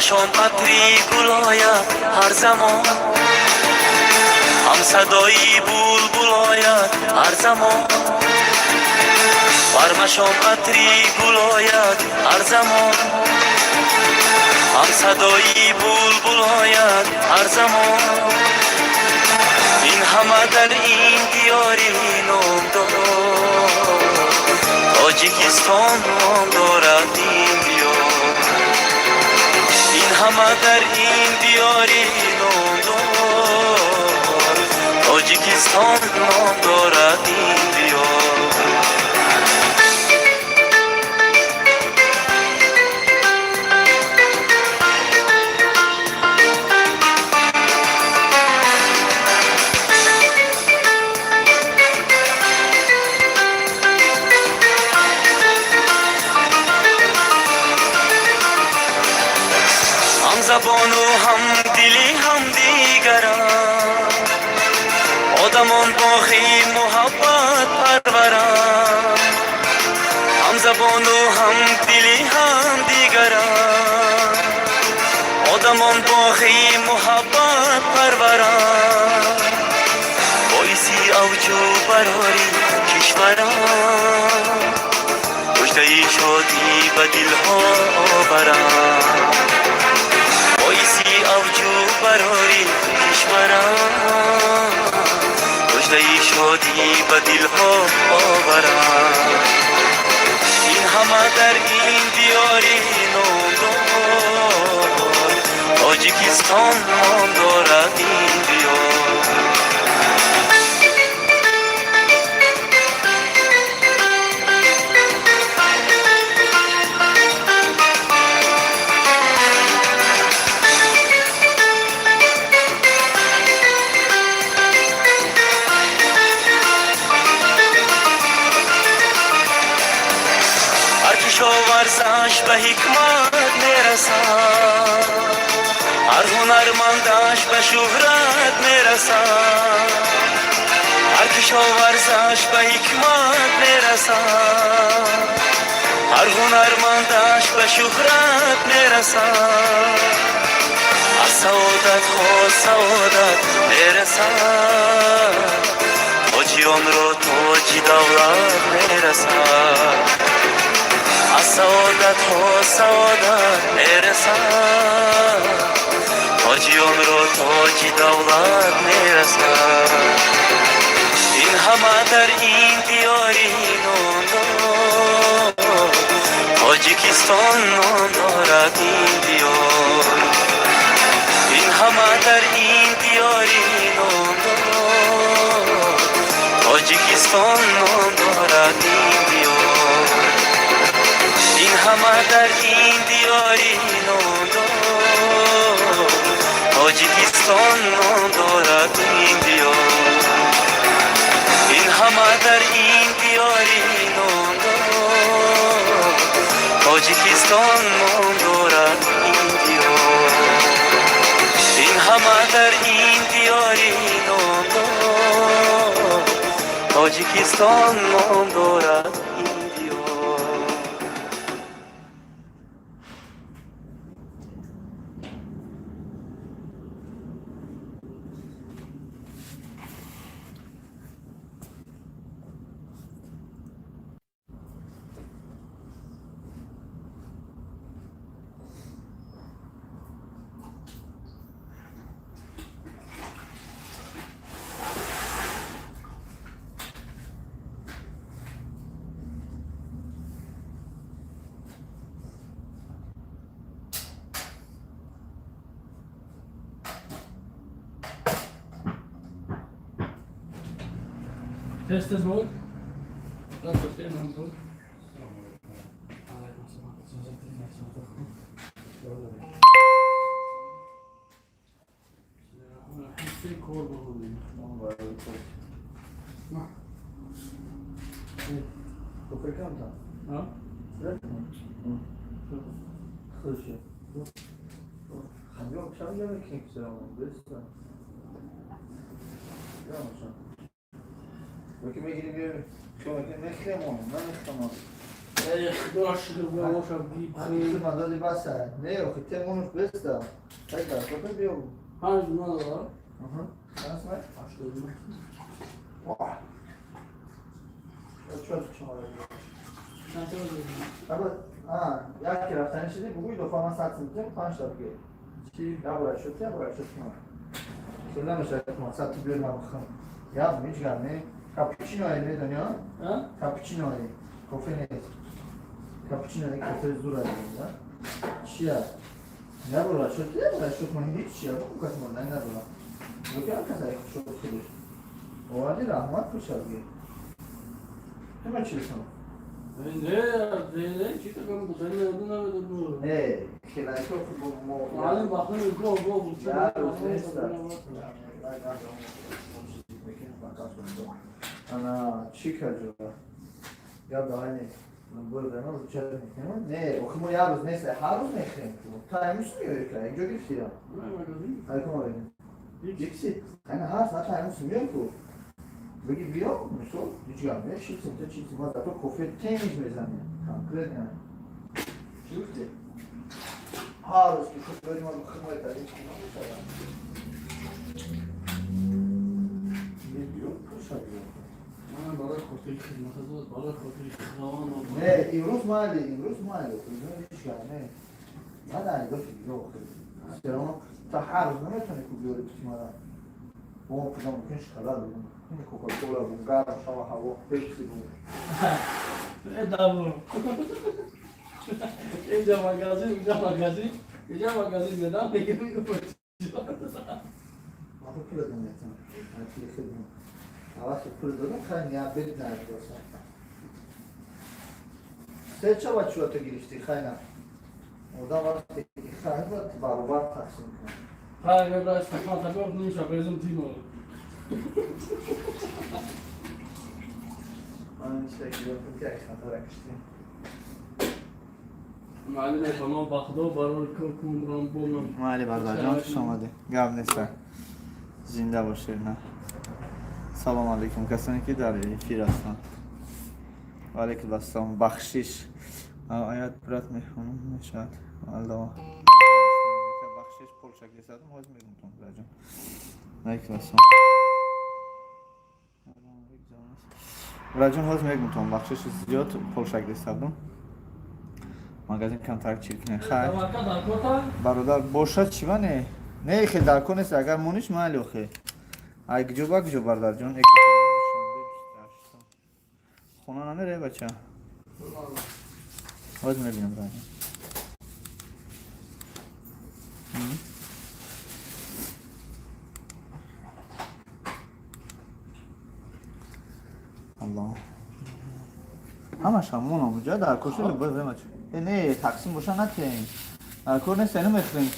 چشمشان عطری گل آید هر زمان، هم صدایی بلبل آید هر زمان. برمشان عطری گل آید هر زمان، هم صدایی بلبل آید هر زمان. این همه در این دیاری نام دارد، تاجیکستان نام دارد این دیار. این همه در این دیاری نام دارد، تاجیکستان نام دارد این دیار. زبان و هم دلی هم دیگران، آدمان باقی محبت پروران. هم زبان و هم دلی هم دیگران، آدمان باقی محبت پروران. باعثی اوج و براری کشوران، مژده شادی به دلها آورند. باعثی اوج و براری کشوران، مژده شادی به دلها آورند. این همه در این دیاری نام دارد، تاجیکستان نام دارد این دیار. ورزش به حکمت میرسد، هر هنرمندش به شهرت میرسد. هر کشاورزش به حکمت میرسد، هر هنرمندش به شهرت میرسد. از سعادت ها سعادت میرسد، تاجیان را تاج دولت میرسد. از سعادت ها سعادت میرسد، تاجیان را تاج دولت میرسد. این همه در این دیاری نام دارد، تاجیکستان نام دارد این دیار. این همه در این دیاری نام دارد، تاجیکستان نام دارد این دیار. این همه در این دیاری نام دارد، تاجیکستان نام دارد این دیار. این همه در این دیاری نام دارد، تاجیکستان نام دارد این دیار. این همه در این دیاری نام دارد، تاجیکستان نام دارد این دیار. Test is wohl. Das verstehen wir so. Tô frequentando. Ja. Слушай, yok akşam yemek kimse ama biz de. Bakayım ilgili bir şu bakayım ne krem onu, ne krem onu. خدا شکر بیا باشم بی خیلی مدادی بسه نه آخه تیمونش بسته خیلی کافه بیو 5 دونه دارم نسمه 80 دونه واه چون شما چند تا داریم اول یکی رفتنی شدی بگوی دو فاما 100 سنتیم 5 تا بگیر چی؟ یا برای شد کنم شده نمیشه کنم 100 تا بیار من بخم یا میچ گرمه کپوچینو هایی دنیا کپوچینو هایی کافه نیست کپوچینو هایی کافه زور هایی چیه؟ یا برای شد من هیچ چیه بکن کسی من نبرا بگه هم کسی هایی شد خودش وادی رحمت کشه بگیر تو من چی بسنم؟ نه چی تو کنم بخیر نمیدونم نه خیلی تو مو معلم بخیر گو بود انا چی کردم؟ یاد دارم من بود نه چرا میکنم؟ نه آخه ما یه روز نیست هر روز میخریم تو امروز میاری که اینجا گرفتیم هر کم آوریم یکسی انا هر ساعت امروز میام تو بگی بیا میشو هیچ گام نه چیزی تو چیزی ما تو کافه تمیز میزنیم کانکرت نه چیزی هر روز که کافه ما بخوام تا هیچ من برای خاطر خدمت برای خاطر خداوند نه امروز مالی هیچ گام نه ما داری گفتی جو چرا تا هر روز نمیتونی کو بیاری پیش ما ما کدام ممکنش خلال بدیم این کوکاکولا بود گرم شما هوا پیپسی بود ادامه اینجا مغازه بدم میگم ما خود پول دادم نیستم پول خدمت آواز پول دادم خیلی یا برید نرد داشتم سه چه بچه تو گرفتی خیلی مدام وقتی خیلی باید برابر تقسیم کنم خیلی برای استفاده تبیر نمیشه بریزم تیمو من چه گرفتم که اکس خطر اکشتیم معلم فنا بخدا برای کن رام بولم مالی بردار جان خوش آمده گم نیستن زنده باشید نه سلام علیکم کسانی که در فیر هستن و علیکم بستم بخشش آیات برات میخونم میشد الله بخشش پول شکلی سادم هاز میگم راجع علیکم بستم راجع هاز میگم بخشش زیاد پول شکلی سادم مغازه کنترکت چیکنه خیر برادر باشد چی نه نه خیلی در کنست اگر مونیش مالی آخه اگه جو برادر جان اکی خونه نمیره بچه باز میبینم راجع الله همش همون اونجا در کشی لباس بمچ نه تقسیم باشه نتیم در کور نیست نمیخریم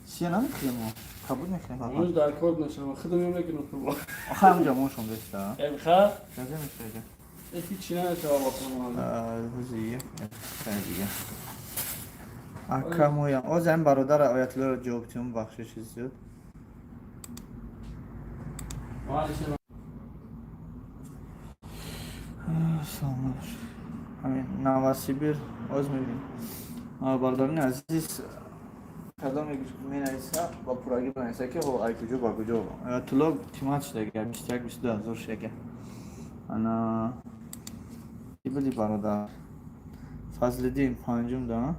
چیه نمیخریم کبود میخریم اونج در کار نشم خودم میگم تو آخه همونجا موشون بسته امخا کجا میشه هیچ چی نشه آقا روزیه خیلیه اکمویم از این برادر آیت الله رو جوابتیم بخشش زیاد سلامش همین نواسی بیر از میبینیم برادران عزیز کدام می نویسه با پراگی بنویسه که او کجا با کجا طلاب تیمات شده اگر 21-22 هزار شده انا ای بلی برادر فضل دین پنجم دا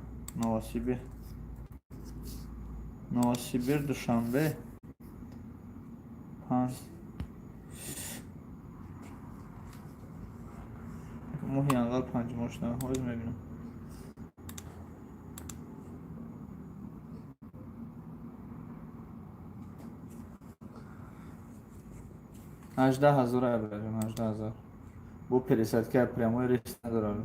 نواسیبیر دوشنبه 5 ماهی انقدر 5 ماش نه هاز میبینم 18,000 ابراهیم 18,000 bu пересадка прямой рейс نداره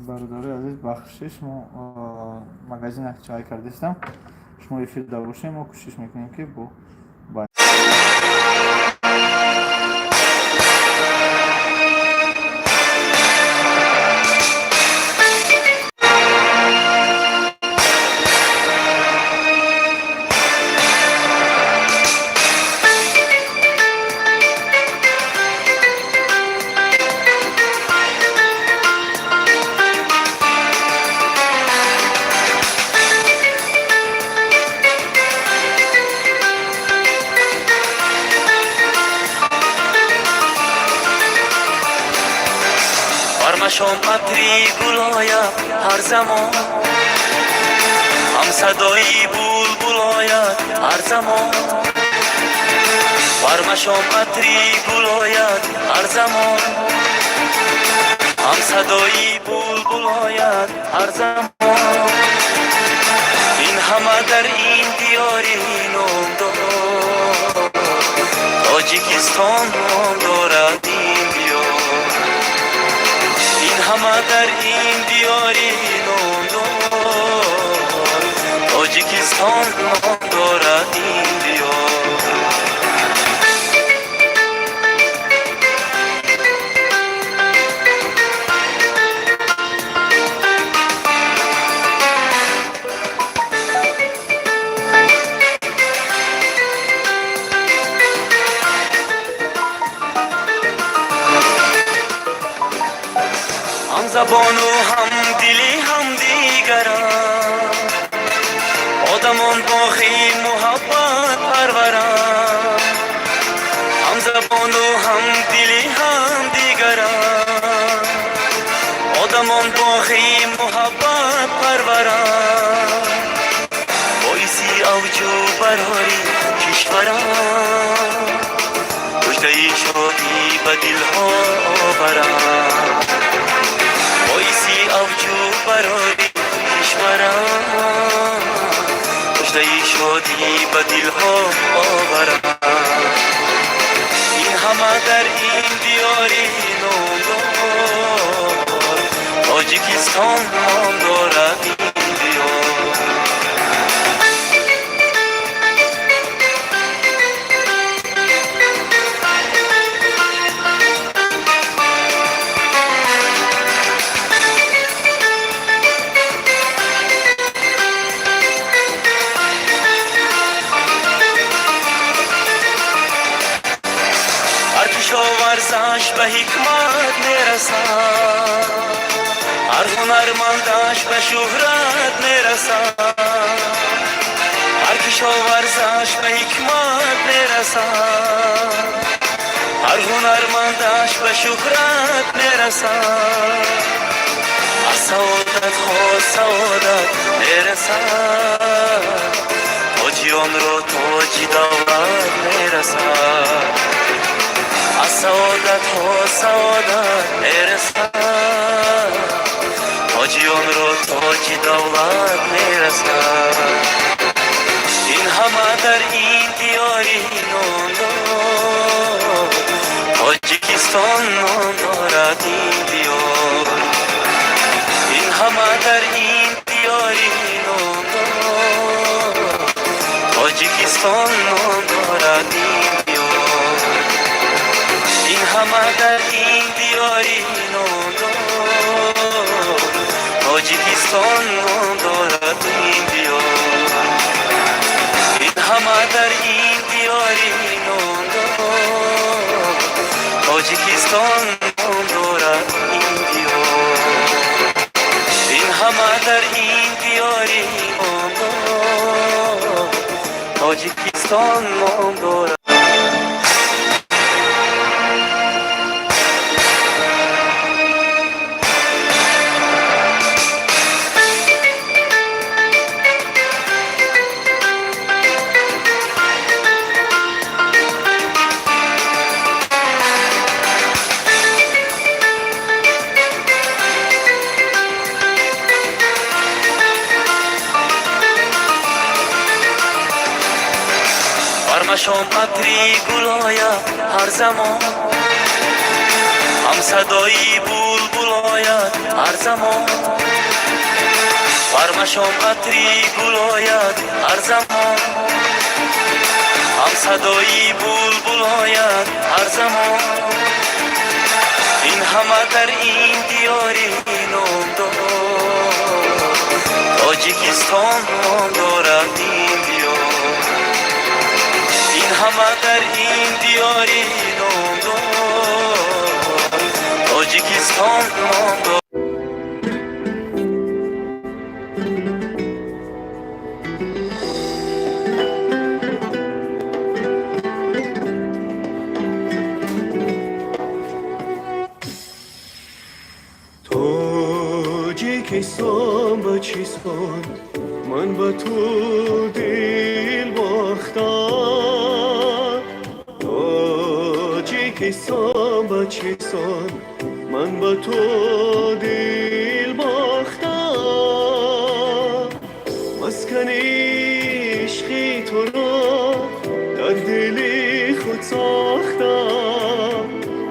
برادر عزیز بخشش ما مغازه چای کردیم شما افیر دار باشیم ما کوشش میکنیم که با مشام عطری گلایم هر زمان، هم صدایی بلبل آید هر زمان. مشام عطری گلاید هر زمان، هم صدایی بلبل آید هر زمان. این همه در این دیاری نام دارد، تاجیکستان نام دارد این دیار. این همه در این دیاری نام دارد، تاجیکستان نام دارد این دیار. هم زبان و هم دلی هم دیگرم، آدمان با خیل محبت پرورم. هم زبان و هم دلی هم دیگرم، آدمان با خیل محبت پرورم. بایسی اوجو براری کشورم، مژده شادی به دلها آورم. بایسی اوجو براری کشورم، مژده شادی به دلها آورم. این همه در این دیاری نام دارد، تاجیکستان نام دارد این دیار. ورزش به حکمت میرسد، هر هنرمندش به شهرت میرسد. هر کشاورزش به حکمت میرسد، هر هنرمندش به شهرت میرسد. از سعادت ها سعادت میرسد، تاجیان را تاج دولت میرسد. از سعادت ها سعادت میرسد، تاجیان را تاج دولت میرسد. این همه در این دیاری نام دارد، تاجیکستان نام دارد این دیار. این همه در این دیاری نام دارد، تاجیکستان نام دارد این دیار. این همه در این دیاری نام دارد، تاجیکستان نام دارد این دیار. این همه در این دیاری نام دارد، تاجیکستان نام دارد این دیار. این همه در این دیاری نام دارد، تاجیکستان نام دارد. مشام عطری گلایم هر زمان، هم صدایی بلبل آید هر زمان. مشام عطری گلاید هر زمان، هم صدایی بلبل آید هر زمان. این همه در این دیاری نام دارد، تاجیکستان نام دارد این دیار. این همه در این دیاری نام دارد، تاجیکستان نام دارد. سان من با تو دل باختم تاجیکستان بلوچستان من با تو دل باختم مسکن عشقی تو را در دل خود ساختم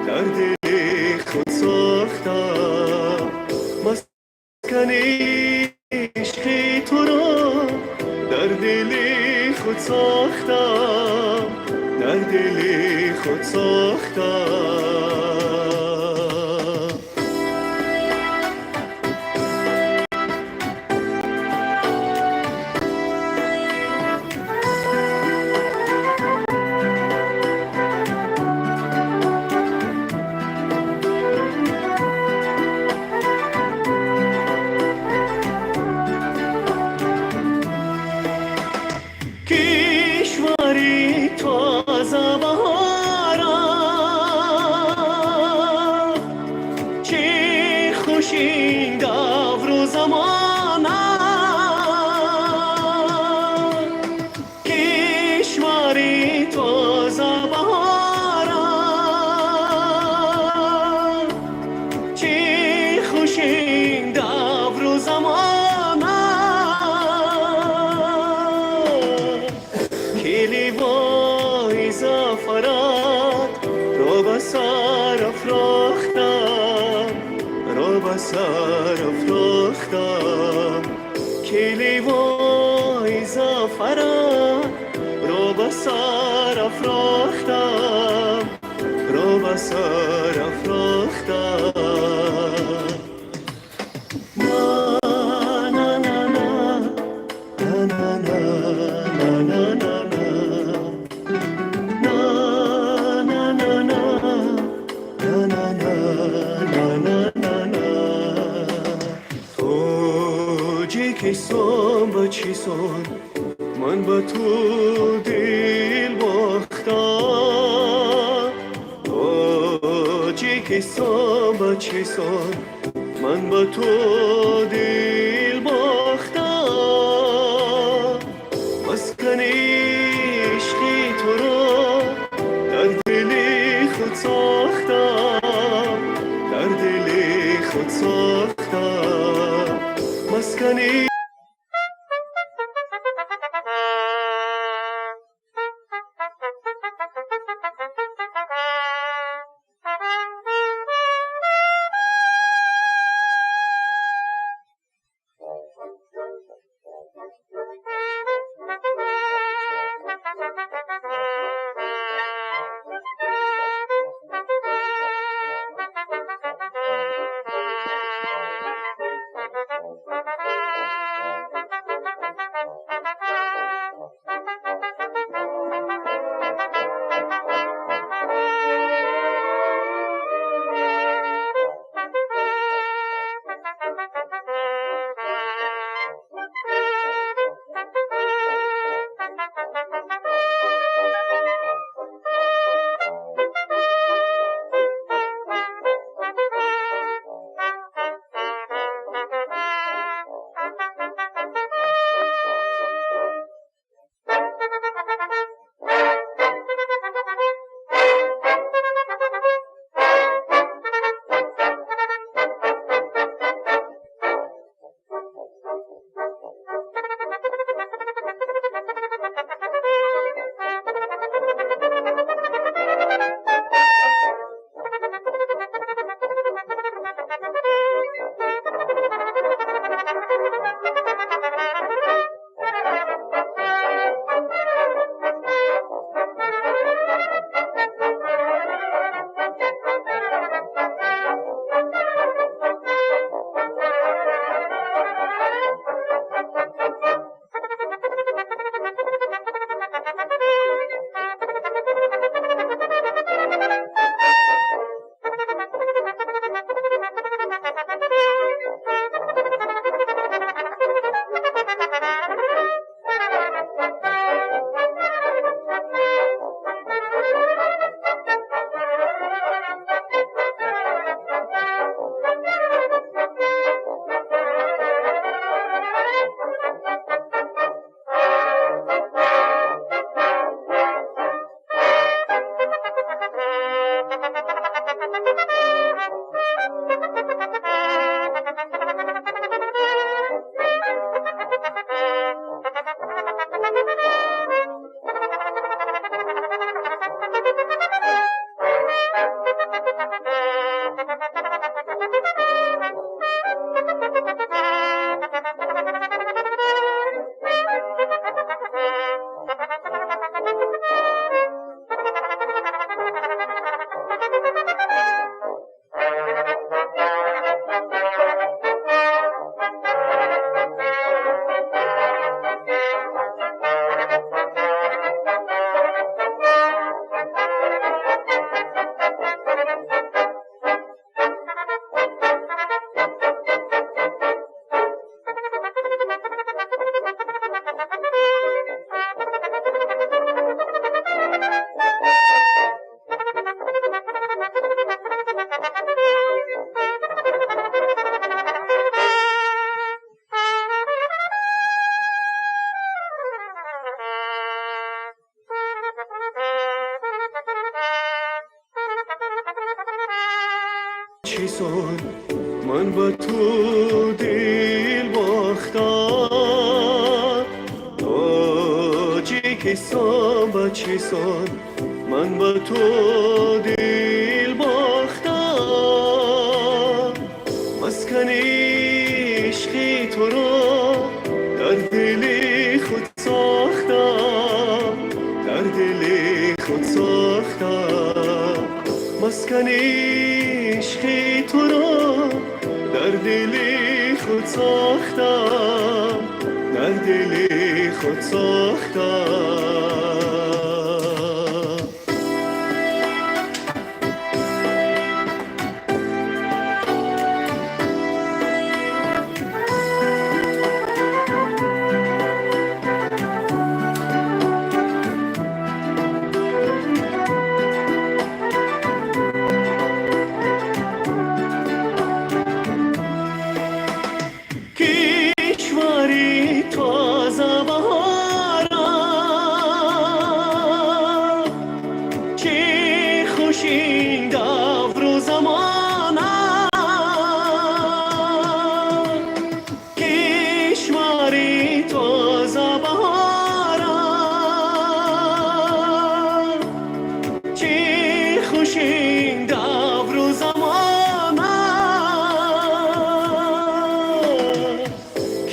در دل خود ساختم مسکن عشقی تو را در دل خود ساختم در دل خود ساختم کشوری تازه بهارم چه خوش این دور و زمانم کشوری تازه بهارم چه خوش این دور و زمانم کلی وای زفرت رو به سر افراختم رو به سر افراختم کلی وای زفرت رو به سر افراختم رو به سر افراختم نه نه نه نه نه نه نه نه تاجیکستان بلوچستان من با تو دل باختم تاجیکستان بلوچستان من با تو دل باختم مسکن عشقی تو را در دل خود ساختم در دل خود ساختم مسکن چیسان من با تو دل باختم تاجیکستان با چیسان من با تو دل باختم مسکن عشقی تو را در دل خود ساختم در دل خود ساختم مسکن عشقی تو را در دل خود ساختم در دل خود ساختم کشوری تازه بهارم چه خوش این دور و زمانم کشوری تازه بهارم چه خوش این دور و زمانم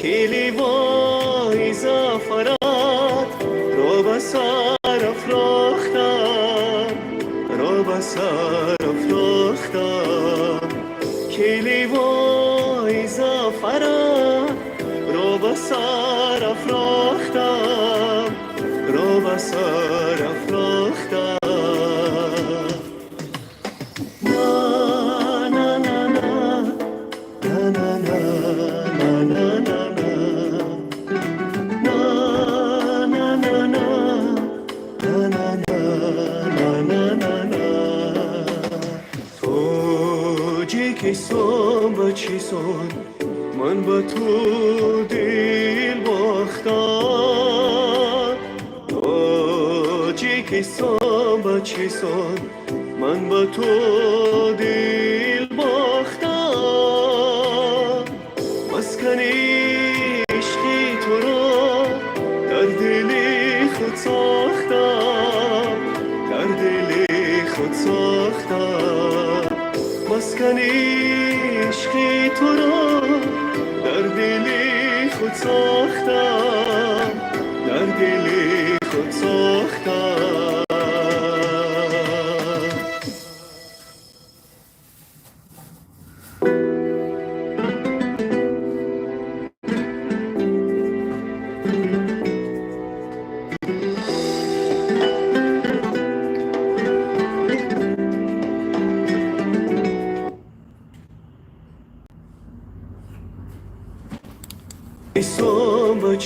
کلی وای زفرات رو به سر افراختم رو به سر افراختم کلی وای زفرات رو به سر افراختم رو به سر افراختم na na na na na na na na تاجیکستان با چیسان من با تو دل باختم تاجیکستان با چیسان من با تو دل باختم مسکن عشقی تو را در دل خود ساختم در دل خود ساختم مسکن عشقی تو را در دل خود ساختم در دل خود ساختم کشوری